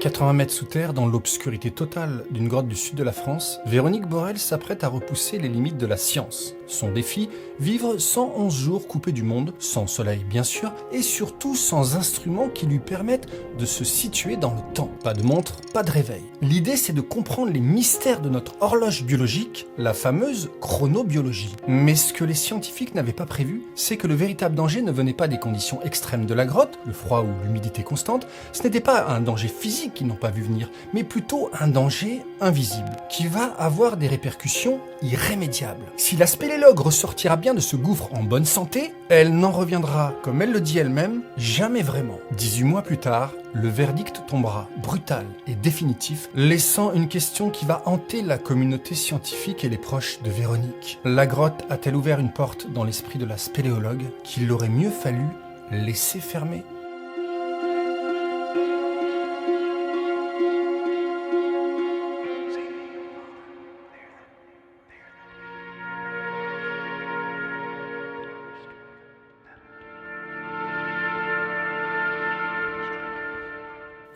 80 mètres sous terre, dans l'obscurité totale d'une grotte du sud de la France, Véronique Borel s'apprête à repousser les limites de la science. Son défi, vivre 111 jours coupés du monde, sans soleil bien sûr, et surtout sans instruments qui lui permettent de se situer dans le temps. Pas de montre, pas de réveil. L'idée, c'est de comprendre les mystères de notre horloge biologique, la fameuse chronobiologie. Mais ce que les scientifiques n'avaient pas prévu, c'est que le véritable danger ne venait pas des conditions extrêmes de la grotte, le froid ou l'humidité constante. Ce n'était pas un danger physique qu'ils n'ont pas vu venir, mais plutôt un danger invisible, qui va avoir des répercussions irrémédiables. Si la spéléologue ressortira bien de ce gouffre en bonne santé, elle n'en reviendra, comme elle le dit elle-même, jamais vraiment. 18 mois plus tard, le verdict tombera, brutal et définitif, laissant une question qui va hanter la communauté scientifique et les proches de Véronique. La grotte a-t-elle ouvert une porte dans l'esprit de la spéléologue qu'il aurait mieux fallu laisser fermer ?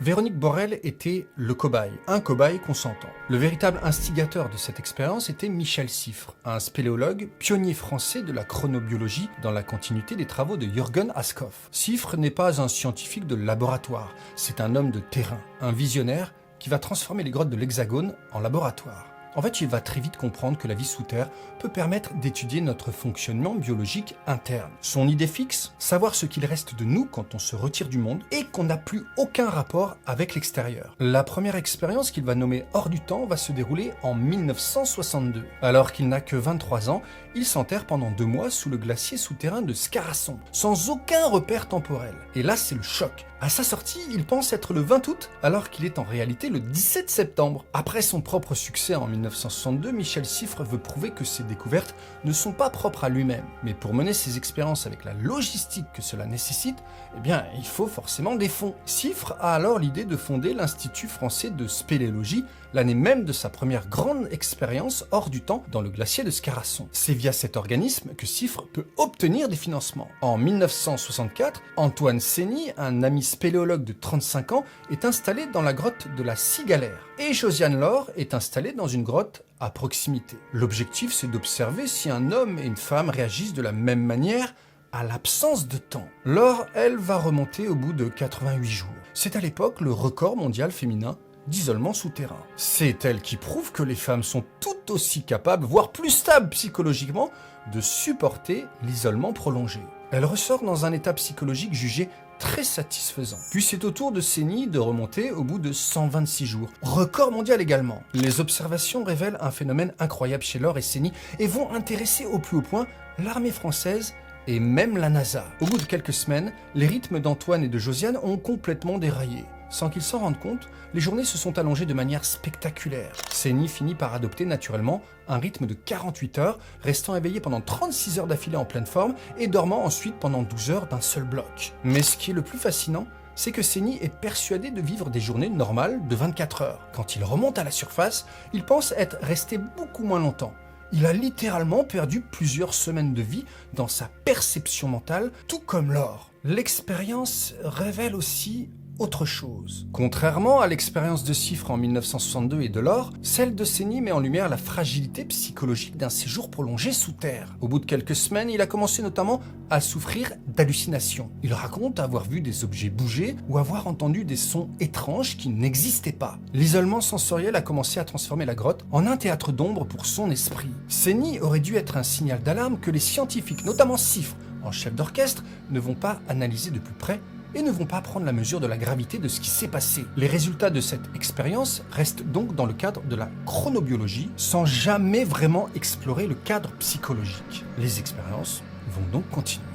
Véronique Borel était le cobaye, un cobaye consentant. Le véritable instigateur de cette expérience était Michel Siffre, un spéléologue, pionnier français de la chronobiologie dans la continuité des travaux de Jürgen Askoff. Siffre n'est pas un scientifique de laboratoire, c'est un homme de terrain, un visionnaire qui va transformer les grottes de l'Hexagone en laboratoire. En fait, il va très vite comprendre que la vie sous terre peut permettre d'étudier notre fonctionnement biologique interne. Son idée fixe, savoir ce qu'il reste de nous quand on se retire du monde et qu'on n'a plus aucun rapport avec l'extérieur. La première expérience qu'il va nommer hors du temps va se dérouler en 1962. Alors qu'il n'a que 23 ans, il s'enterre pendant 2 mois sous le glacier souterrain de Scarasson, sans aucun repère temporel. Et là, c'est le choc. À sa sortie, il pense être le 20 août, alors qu'il est en réalité le 17 septembre. Après son propre succès en 1962, Michel Siffre veut prouver que ses découvertes ne sont pas propres à lui-même. Mais pour mener ses expériences avec la logistique que cela nécessite, eh bien, il faut forcément des fonds. Siffre a alors l'idée de fonder l'Institut français de spéléologie, l'année même de sa première grande expérience hors du temps dans le glacier de Scarasson. C'est via cet organisme que Siffre peut obtenir des financements. En 1964, Antoine Seigny, un ami spéléologue de 35 ans, est installé dans la grotte de la Cigalaire. Et Josiane Laure est installée dans une grotte à proximité. L'objectif, c'est d'observer si un homme et une femme réagissent de la même manière à l'absence de temps. Laure, elle, va remonter au bout de 88 jours. C'est à l'époque le record mondial féminin d'isolement souterrain. C'est elle qui prouve que les femmes sont tout aussi capables, voire plus stables psychologiquement, de supporter l'isolement prolongé. Elle ressort dans un état psychologique jugé très satisfaisant. Puis c'est au tour de Seigny de remonter au bout de 126 jours. Record mondial également. Les observations révèlent un phénomène incroyable chez Laure et Seigny et vont intéresser au plus haut point l'armée française et même la NASA. Au bout de quelques semaines, les rythmes d'Antoine et de Josiane ont complètement déraillé. Sans qu'ils s'en rendent compte, les journées se sont allongées de manière spectaculaire. Seigny finit par adopter naturellement un rythme de 48 heures, restant éveillé pendant 36 heures d'affilée en pleine forme et dormant ensuite pendant 12 heures d'un seul bloc. Mais ce qui est le plus fascinant, c'est que Seigny est persuadé de vivre des journées normales de 24 heures. Quand il remonte à la surface, il pense être resté beaucoup moins longtemps. Il a littéralement perdu plusieurs semaines de vie dans sa perception mentale, tout comme Laure. L'expérience révèle aussi autre chose. Contrairement à l'expérience de Siffre en 1962 et de Laure, celle de Seigny met en lumière la fragilité psychologique d'un séjour prolongé sous terre. Au bout de quelques semaines, il a commencé notamment à souffrir d'hallucinations. Il raconte avoir vu des objets bouger ou avoir entendu des sons étranges qui n'existaient pas. L'isolement sensoriel a commencé à transformer la grotte en un théâtre d'ombre pour son esprit. Seigny aurait dû être un signal d'alarme que les scientifiques, notamment Siffre, en chef d'orchestre, ne vont pas analyser de plus près et ne vont pas prendre la mesure de la gravité de ce qui s'est passé. Les résultats de cette expérience restent donc dans le cadre de la chronobiologie, sans jamais vraiment explorer le cadre psychologique. Les expériences vont donc continuer.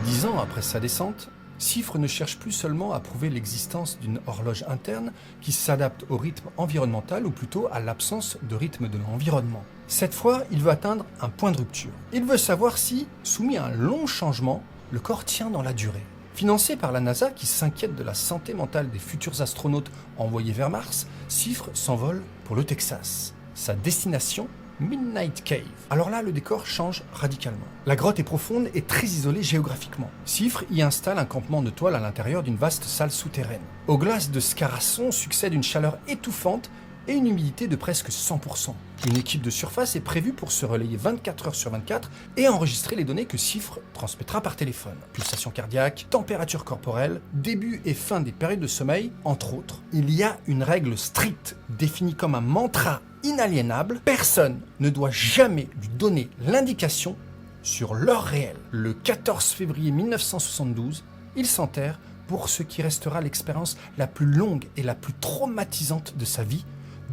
Dix ans après sa descente, Siffre ne cherche plus seulement à prouver l'existence d'une horloge interne qui s'adapte au rythme environnemental ou plutôt à l'absence de rythme de l'environnement. Cette fois, il veut atteindre un point de rupture. Il veut savoir si, soumis à un long changement, le corps tient dans la durée. Financé par la NASA qui s'inquiète de la santé mentale des futurs astronautes envoyés vers Mars, Siffre s'envole pour le Texas. Sa destination, Midnight Cave. Alors là, le décor change radicalement. La grotte est profonde et très isolée géographiquement. Sifre y installe un campement de toile à l'intérieur d'une vaste salle souterraine. Aux glaces de Scarasson succède une chaleur étouffante et une humidité de presque 100%. Une équipe de surface est prévue pour se relayer 24 heures sur 24 et enregistrer les données que Sifre transmettra par téléphone. Pulsation cardiaque, température corporelle, début et fin des périodes de sommeil, entre autres. Il y a une règle stricte, définie comme un mantra inaliénable. Personne ne doit jamais lui donner l'indication sur l'heure réelle. Le 14 février 1972, il s'enterre pour ce qui restera l'expérience la plus longue et la plus traumatisante de sa vie,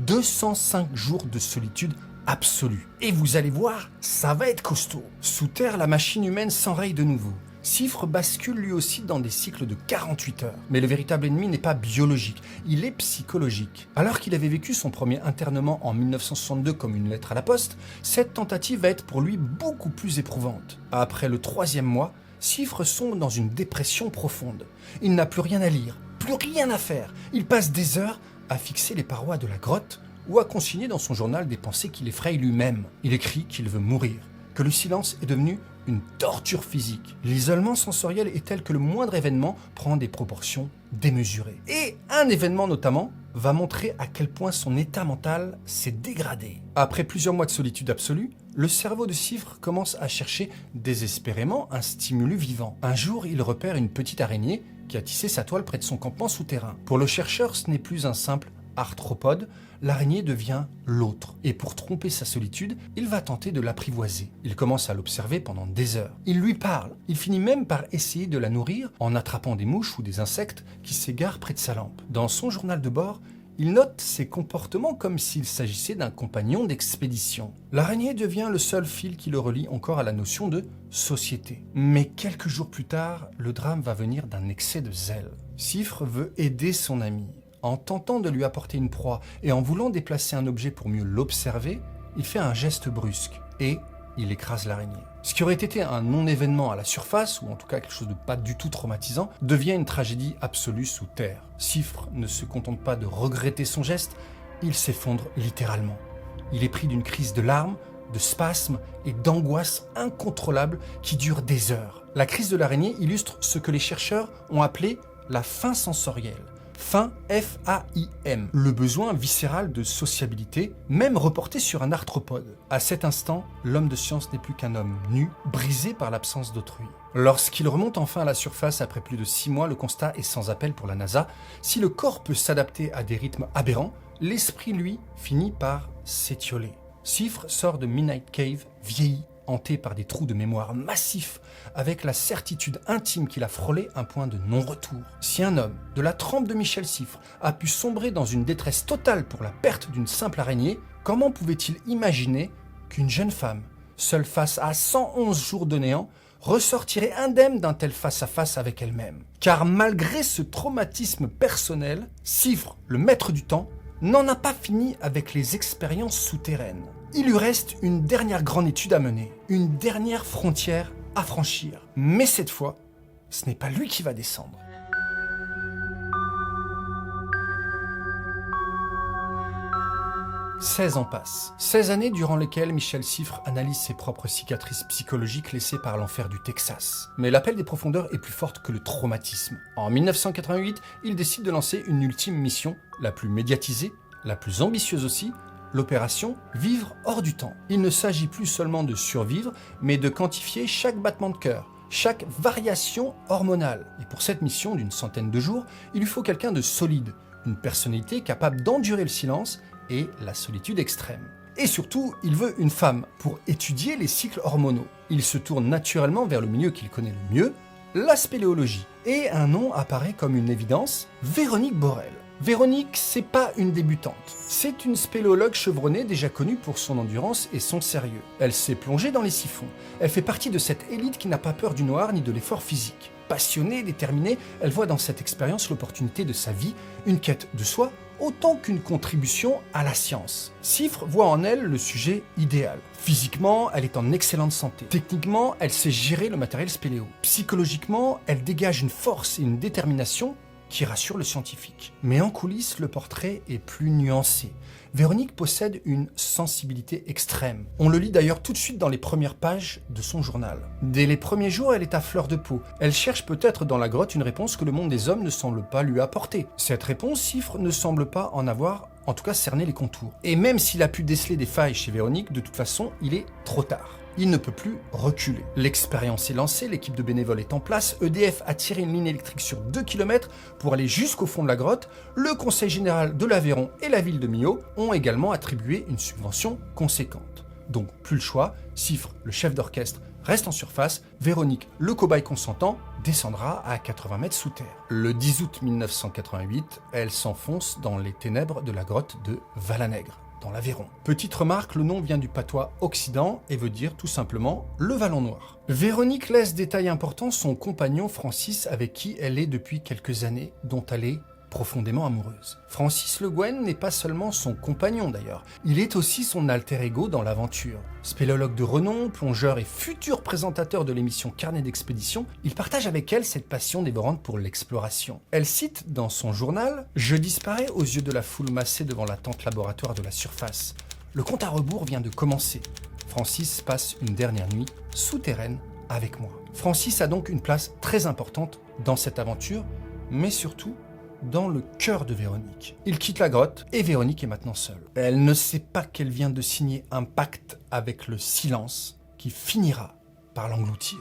205 jours de solitude absolue. Et vous allez voir, ça va être costaud. Sous terre, la machine humaine s'enraye de nouveau. Sifre bascule lui aussi dans des cycles de 48 heures. Mais le véritable ennemi n'est pas biologique, il est psychologique. Alors qu'il avait vécu son premier internement en 1962 comme une lettre à la poste, cette tentative va être pour lui beaucoup plus éprouvante. Après le 3e mois, Sifre sombre dans une dépression profonde. Il n'a plus rien à lire, plus rien à faire. Il passe des heures à fixer les parois de la grotte ou à consigner dans son journal des pensées qui l'effrayent lui-même. Il écrit qu'il veut mourir, que le silence est devenu une torture physique. L'isolement sensoriel est tel que le moindre événement prend des proportions démesurées. Et un événement notamment va montrer à quel point son état mental s'est dégradé. Après plusieurs mois de solitude absolue, le cerveau de Sifre commence à chercher désespérément un stimulus vivant. Un jour, il repère une petite araignée qui a tissé sa toile près de son campement souterrain. Pour le chercheur, ce n'est plus un simple arthropode, l'araignée devient l'autre. Et pour tromper sa solitude, il va tenter de l'apprivoiser. Il commence à l'observer pendant des heures. Il lui parle. Il finit même par essayer de la nourrir en attrapant des mouches ou des insectes qui s'égarent près de sa lampe. Dans son journal de bord, il note ses comportements comme s'il s'agissait d'un compagnon d'expédition. L'araignée devient le seul fil qui le relie encore à la notion de société. Mais quelques jours plus tard, le drame va venir d'un excès de zèle. Sifre veut aider son ami. En tentant de lui apporter une proie et en voulant déplacer un objet pour mieux l'observer, il fait un geste brusque et il écrase l'araignée. Ce qui aurait été un non-événement à la surface, ou en tout cas quelque chose de pas du tout traumatisant, devient une tragédie absolue sous terre. Sifre ne se contente pas de regretter son geste, il s'effondre littéralement. Il est pris d'une crise de larmes, de spasmes et d'angoisse incontrôlable qui dure des heures. La crise de l'araignée illustre ce que les chercheurs ont appelé la faim sensorielle. Faim, F-A-I-M, le besoin viscéral de sociabilité, même reporté sur un arthropode. À cet instant, l'homme de science n'est plus qu'un homme nu, brisé par l'absence d'autrui. Lorsqu'il remonte enfin à la surface après plus de 6 mois, le constat est sans appel pour la NASA. Si le corps peut s'adapter à des rythmes aberrants, l'esprit, lui, finit par s'étioler. Sifre sort de Midnight Cave, vieilli, hanté par des trous de mémoire massifs, avec la certitude intime qu'il a frôlé un point de non-retour. Si un homme de la trempe de Michel Sifre a pu sombrer dans une détresse totale pour la perte d'une simple araignée, comment pouvait-il imaginer qu'une jeune femme, seule face à 111 jours de néant, ressortirait indemne d'un tel face-à-face avec elle-même? Car malgré ce traumatisme personnel, Sifre, le maître du temps, n'en a pas fini avec les expériences souterraines. Il lui reste une dernière grande étude à mener, une dernière frontière à franchir. Mais cette fois, ce n'est pas lui qui va descendre. « 16 ans passent. 16 années durant lesquelles Michel Sifre analyse ses propres cicatrices psychologiques laissées par l'enfer du Texas. Mais l'appel des profondeurs est plus forte que le traumatisme. En 1988, il décide de lancer une ultime mission, la plus médiatisée, la plus ambitieuse aussi, l'opération Vivre hors du temps. Il ne s'agit plus seulement de survivre, mais de quantifier chaque battement de cœur, chaque variation hormonale. Et pour cette mission d'une centaine de jours, il lui faut quelqu'un de solide, une personnalité capable d'endurer le silence et la solitude extrême. Et surtout, il veut une femme pour étudier les cycles hormonaux. Il se tourne naturellement vers le milieu qu'il connaît le mieux, la spéléologie. Et un nom apparaît comme une évidence, Véronique Borel. Véronique, c'est pas une débutante. C'est une spéléologue chevronnée déjà connue pour son endurance et son sérieux. Elle s'est plongée dans les siphons. Elle fait partie de cette élite qui n'a pas peur du noir ni de l'effort physique. Passionnée, déterminée, elle voit dans cette expérience l'opportunité de sa vie, une quête de soi, autant qu'une contribution à la science. Sifre voit en elle le sujet idéal. Physiquement, elle est en excellente santé. Techniquement, elle sait gérer le matériel spéléo. Psychologiquement, elle dégage une force et une détermination qui rassure le scientifique. Mais en coulisses, le portrait est plus nuancé. Véronique possède une sensibilité extrême. On le lit d'ailleurs tout de suite dans les premières pages de son journal. Dès les premiers jours, elle est à fleur de peau. Elle cherche peut-être dans la grotte une réponse que le monde des hommes ne semble pas lui apporter. Cette réponse, Siffre ne semble pas en avoir, en tout cas cerner les contours. Et même s'il a pu déceler des failles chez Véronique, de toute façon, il est trop tard. Il ne peut plus reculer. L'expérience est lancée, l'équipe de bénévoles est en place, EDF a tiré une ligne électrique sur 2 km pour aller jusqu'au fond de la grotte, le Conseil général de l'Aveyron et la ville de Millau ont également attribué une subvention conséquente. Donc plus le choix, Siffre, le chef d'orchestre, reste en surface, Véronique, le cobaye consentant, descendra à 80 mètres sous terre. Le 10 août 1988, elle s'enfonce dans les ténèbres de la grotte de Valanègre, dans l'Aveyron. Petite remarque, le nom vient du patois occident et veut dire tout simplement le Vallon Noir. Véronique laisse détail important son compagnon Francis avec qui elle est depuis quelques années, dont elle est profondément amoureuse. Francis Le Guen n'est pas seulement son compagnon d'ailleurs, il est aussi son alter ego dans l'aventure. Spéléologue de renom, plongeur et futur présentateur de l'émission Carnet d'expédition, il partage avec elle cette passion dévorante pour l'exploration. Elle cite dans son journal « Je disparais aux yeux de la foule massée devant la tente laboratoire de la surface. Le compte à rebours vient de commencer. Francis passe une dernière nuit souterraine avec moi. » Francis a donc une place très importante dans cette aventure, mais surtout dans le cœur de Véronique. Il quitte la grotte et Véronique est maintenant seule. Elle ne sait pas qu'elle vient de signer un pacte avec le silence qui finira par l'engloutir.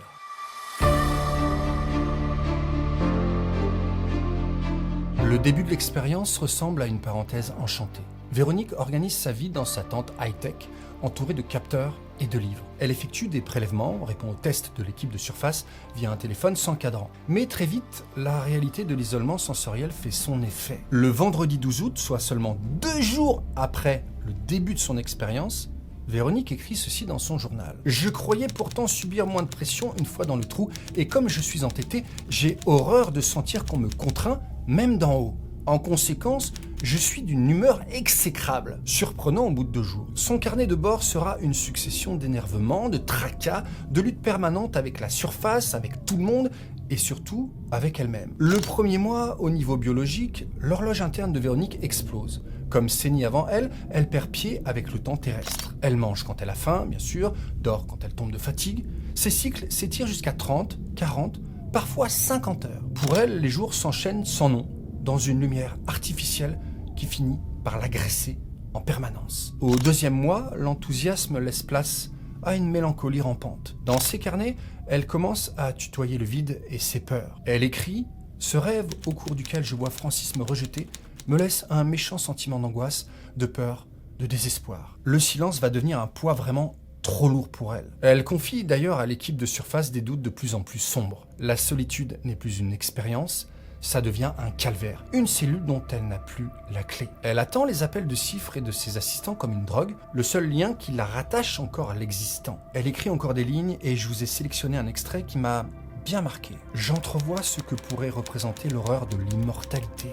Le début de l'expérience ressemble à une parenthèse enchantée. Véronique organise sa vie dans sa tente high-tech, entourée de capteurs et de livres. Elle effectue des prélèvements, répond aux tests de l'équipe de surface via un téléphone sans cadran. Mais très vite, la réalité de l'isolement sensoriel fait son effet. Le vendredi 12 août, soit seulement 2 jours après le début de son expérience, Véronique écrit ceci dans son journal. « Je croyais pourtant subir moins de pression une fois dans le trou, et comme je suis entêté, j'ai horreur de sentir qu'on me contraint, même d'en haut. En conséquence, je suis d'une humeur exécrable, surprenant au bout de 2 jours. Son carnet de bord sera une succession d'énervements, de tracas, de luttes permanentes avec la surface, avec tout le monde et surtout avec elle-même. Le premier mois, au niveau biologique, l'horloge interne de Véronique explose. Comme Sénie avant elle, elle perd pied avec le temps terrestre. Elle mange quand elle a faim, bien sûr, dort quand elle tombe de fatigue. Ces cycles s'étirent jusqu'à 30, 40, parfois 50 heures. Pour elle, les jours s'enchaînent sans nom, dans une lumière artificielle qui finit par l'agresser en permanence. Au 2e mois, l'enthousiasme laisse place à une mélancolie rampante. Dans ses carnets, elle commence à tutoyer le vide et ses peurs. Elle écrit « Ce rêve au cours duquel je vois Francis me rejeter me laisse un méchant sentiment d'angoisse, de peur, de désespoir. Le silence va devenir un poids vraiment trop lourd pour elle. » Elle confie d'ailleurs à l'équipe de surface des doutes de plus en plus sombres. La solitude n'est plus une expérience, ça devient un calvaire, une cellule dont elle n'a plus la clé. Elle attend les appels de Siffre et de ses assistants comme une drogue, le seul lien qui la rattache encore à l'existant. Elle écrit encore des lignes et je vous ai sélectionné un extrait qui m'a bien marqué. « J'entrevois ce que pourrait représenter l'horreur de l'immortalité.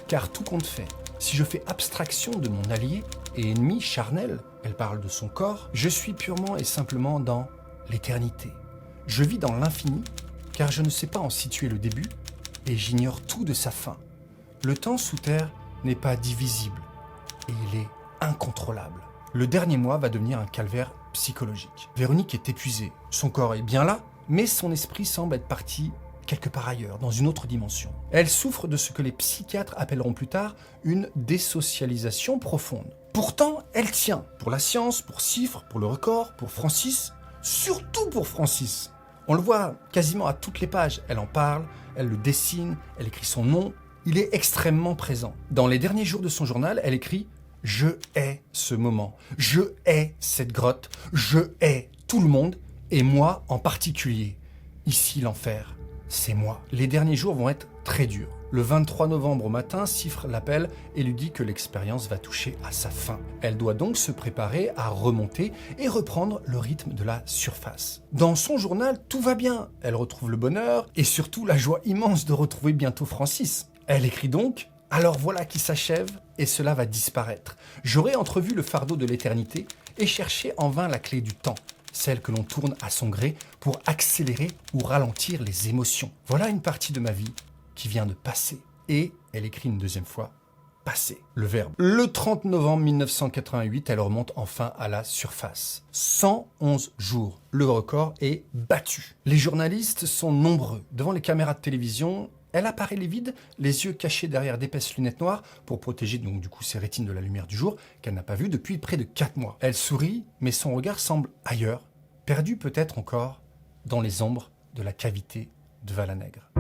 Car tout compte fait, si je fais abstraction de mon allié et ennemi charnel, elle parle de son corps, je suis purement et simplement dans l'éternité. Je vis dans l'infini, car je ne sais pas en situer le début, et j'ignore tout de sa fin. Le temps sous terre n'est pas divisible, et il est incontrôlable. Le dernier mois va devenir un calvaire psychologique. Véronique est épuisée, son corps est bien là, mais son esprit semble être parti quelque part ailleurs, dans une autre dimension. Elle souffre de ce que les psychiatres appelleront plus tard une désocialisation profonde. Pourtant, elle tient pour la science, pour Siffre, pour le record, pour Francis, surtout pour Francis. On le voit quasiment à toutes les pages, elle en parle, elle le dessine, elle écrit son nom, il est extrêmement présent. Dans les derniers jours de son journal, elle écrit « Je hais ce moment, je hais cette grotte, je hais tout le monde, et moi en particulier. Ici l'enfer, c'est moi. » Les derniers jours vont être très durs. Le 23 novembre au matin, Siffre l'appelle et lui dit que l'expérience va toucher à sa fin. Elle doit donc se préparer à remonter et reprendre le rythme de la surface. Dans son journal, tout va bien. Elle retrouve le bonheur et surtout la joie immense de retrouver bientôt Francis. Elle écrit donc « Alors voilà qui s'achève et cela va disparaître. J'aurai entrevu le fardeau de l'éternité et cherché en vain la clé du temps. Celle que l'on tourne à son gré pour accélérer ou ralentir les émotions. Voilà une partie de ma vie qui vient de passer. et elle écrit une deuxième fois « passer », le verbe. Le 30 novembre 1988, elle remonte enfin à la surface. 111 jours. Le record est battu. Les journalistes sont nombreux. Devant les caméras de télévision, elle apparaît livide, les yeux cachés derrière d'épaisses lunettes noires pour protéger donc du coup ses rétines de la lumière du jour qu'elle n'a pas vue depuis près de 4 mois. Elle sourit, mais son regard semble ailleurs, perdu peut-être encore dans les ombres de la cavité de Val-à-Nègre.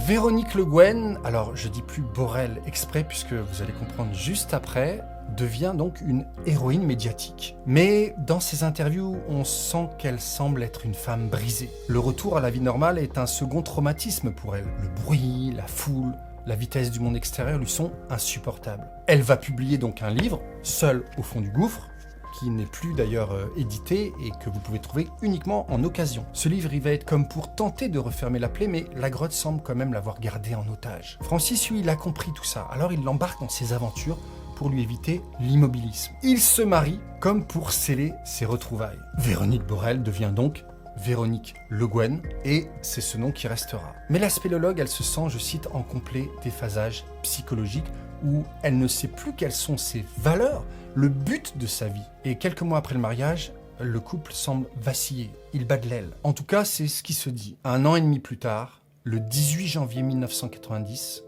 Véronique Le Guen, alors je dis plus Borel exprès puisque vous allez comprendre juste après, devient donc une héroïne médiatique. Mais dans ses interviews, on sent qu'elle semble être une femme brisée. Le retour à la vie normale est un second traumatisme pour elle. Le bruit, la foule, la vitesse du monde extérieur lui sont insupportables. Elle va publier donc un livre, Seule au fond du gouffre, qui n'est plus d'ailleurs édité et que vous pouvez trouver uniquement en occasion. Ce livre, il va être comme pour tenter de refermer la plaie, mais la grotte semble quand même l'avoir gardé en otage. Francis, lui, il a compris tout ça, alors il l'embarque dans ses aventures pour lui éviter l'immobilisme. Il se marie comme pour sceller ses retrouvailles. Véronique Borel devient donc Véronique Le Guen, et c'est ce nom qui restera. Mais la spéléologue, elle se sent, je cite, en complet déphasage psychologique, où elle ne sait plus quelles sont ses valeurs, le but de sa vie. Et quelques mois après le mariage, le couple semble vaciller, il bat de l'aile. En tout cas, c'est ce qui se dit. 1 an et demi plus tard, le 18 janvier 1990,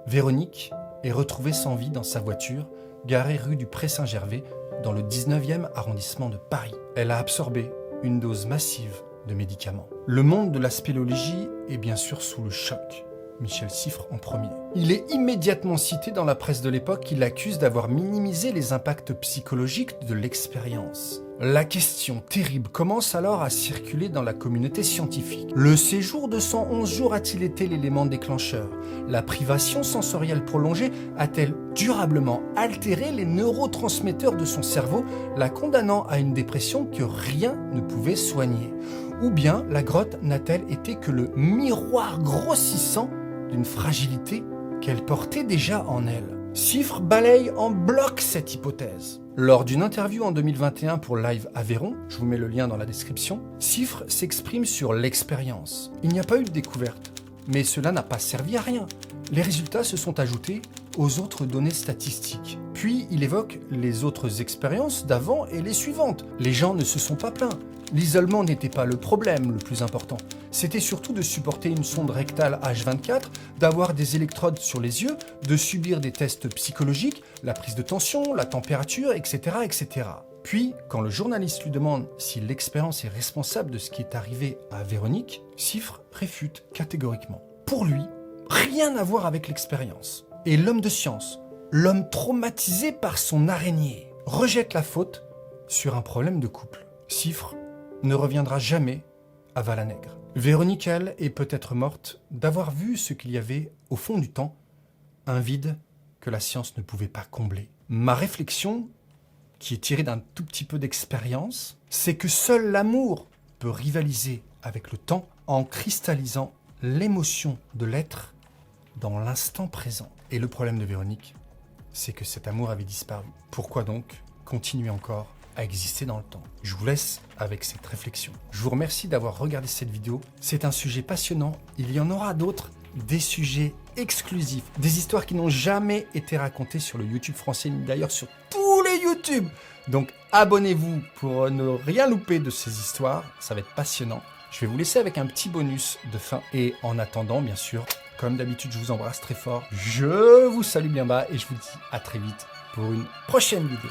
Véronique est retrouvée sans vie dans sa voiture, garée rue du Pré-Saint-Gervais, dans le 19e arrondissement de Paris. Elle a absorbé une dose massive de médicaments. Le monde de la spéléologie est bien sûr sous le choc. Michel Siffre en premier. Il est immédiatement cité dans la presse de l'époque qui l'accuse d'avoir minimisé les impacts psychologiques de l'expérience. La question terrible commence alors à circuler dans la communauté scientifique. Le séjour de 111 jours a-t-il été l'élément déclencheur? La privation sensorielle prolongée a-t-elle durablement altéré les neurotransmetteurs de son cerveau, la condamnant à une dépression que rien ne pouvait soigner? Ou bien la grotte n'a-t-elle été que le miroir grossissant d'une fragilité qu'elle portait déjà en elle? Siffre balaye en bloc cette hypothèse. Lors d'une interview en 2021 pour Live Aveyron, je vous mets le lien dans la description, Siffre s'exprime sur l'expérience. Il n'y a pas eu de découverte, mais cela n'a pas servi à rien. Les résultats se sont ajoutés aux autres données statistiques. Puis il évoque les autres expériences d'avant et les suivantes. Les gens ne se sont pas plaints. L'isolement n'était pas le problème le plus important. C'était surtout de supporter une sonde rectale H24, d'avoir des électrodes sur les yeux, de subir des tests psychologiques, la prise de tension, la température, etc., etc. Puis, quand le journaliste lui demande si l'expérience est responsable de ce qui est arrivé à Véronique, Siffre réfute catégoriquement. Pour lui, rien à voir avec l'expérience. Et l'homme de science, l'homme traumatisé par son araignée, rejette la faute sur un problème de couple. Siffre ne reviendra jamais à Val-à-Nègre. Véronique, elle, est peut-être morte d'avoir vu ce qu'il y avait au fond du temps, un vide que la science ne pouvait pas combler. Ma réflexion, qui est tirée d'un tout petit peu d'expérience, c'est que seul l'amour peut rivaliser avec le temps en cristallisant l'émotion de l'être dans l'instant présent. Et le problème de Véronique, c'est que cet amour avait disparu. Pourquoi donc continuer encore à exister dans le temps? Je vous laisse avec cette réflexion. Je vous remercie d'avoir regardé cette vidéo. C'est un sujet passionnant. Il y en aura d'autres, des sujets exclusifs, des histoires qui n'ont jamais été racontées sur le YouTube français, ni d'ailleurs sur tous les YouTube. Donc abonnez-vous pour ne rien louper de ces histoires. Ça va être passionnant. Je vais vous laisser avec un petit bonus de fin. Et en attendant, bien sûr, comme d'habitude, je vous embrasse très fort. Je vous salue bien bas et je vous dis à très vite pour une prochaine vidéo.